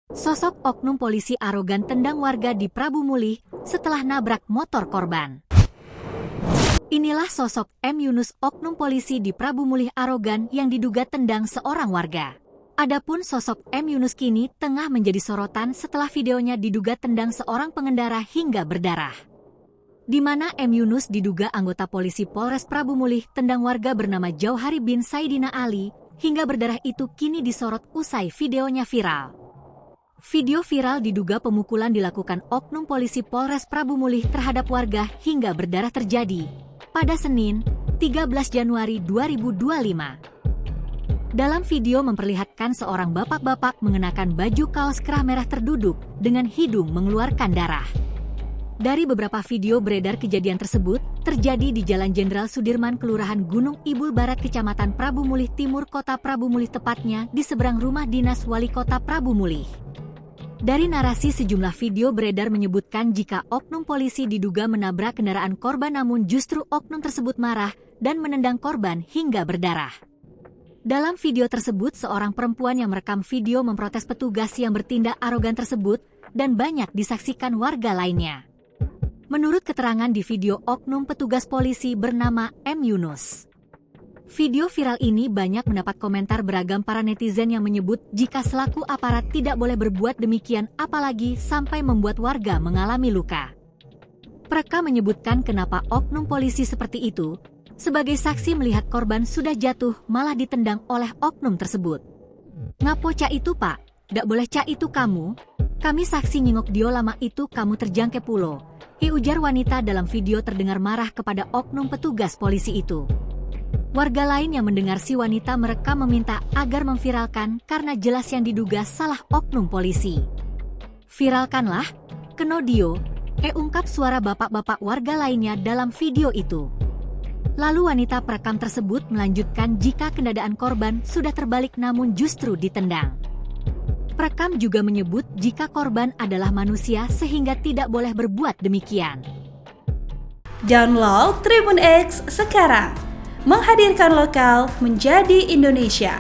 Sosok oknum polisi arogan tendang warga di Prabu Mulih setelah nabrak motor korban. Inilah sosok M. Yunus, oknum polisi di Prabu Mulih arogan yang diduga tendang seorang warga. Adapun sosok M. Yunus kini tengah menjadi sorotan setelah videonya diduga tendang seorang pengendara hingga berdarah. Di mana M. Yunus diduga anggota polisi Polres Prabu Mulih tendang warga bernama Jauhari bin Saidina Ali hingga berdarah itu kini disorot usai videonya viral. Video viral diduga pemukulan dilakukan oknum polisi Polres Prabu Mulih terhadap warga hingga berdarah terjadi pada Senin, 13 Januari 2025. Dalam video memperlihatkan seorang bapak-bapak mengenakan baju kaos kerah merah terduduk dengan hidung mengeluarkan darah. Dari beberapa video beredar kejadian tersebut terjadi di Jalan Jenderal Sudirman, Kelurahan Gunung Ibul Barat, Kecamatan Prabu Mulih Timur, Kota Prabu Mulih, tepatnya di seberang rumah dinas Wali Kota Prabu Mulih. Dari narasi sejumlah video beredar menyebutkan jika oknum polisi diduga menabrak kendaraan korban, namun justru oknum tersebut marah dan menendang korban hingga berdarah. Dalam video tersebut, seorang perempuan yang merekam video memprotes petugas yang bertindak arogan tersebut dan banyak disaksikan warga lainnya. Menurut keterangan di video oknum petugas polisi bernama M. Yunus. Video viral ini banyak mendapat komentar beragam para netizen yang menyebut jika selaku aparat tidak boleh berbuat demikian, apalagi sampai membuat warga mengalami luka. Mereka menyebutkan kenapa oknum polisi seperti itu, sebagai saksi melihat korban sudah jatuh malah ditendang oleh oknum tersebut. Ngapo cak itu pak, dak boleh cak itu kamu, kami saksi nyingok dio lama itu kamu terjangke pulo. Ujar wanita dalam video terdengar marah kepada oknum petugas polisi itu. Warga lain yang mendengar si wanita merekam meminta agar memviralkan karena jelas yang diduga salah oknum polisi. Viralkanlah, kenodio, ungkap suara bapak-bapak warga lainnya dalam video itu. Lalu wanita perekam tersebut melanjutkan jika kendaraan korban sudah terbalik namun justru ditendang. Perekam juga menyebut jika korban adalah manusia sehingga tidak boleh berbuat demikian. Download Tribun X sekarang, menghadirkan lokal menjadi Indonesia.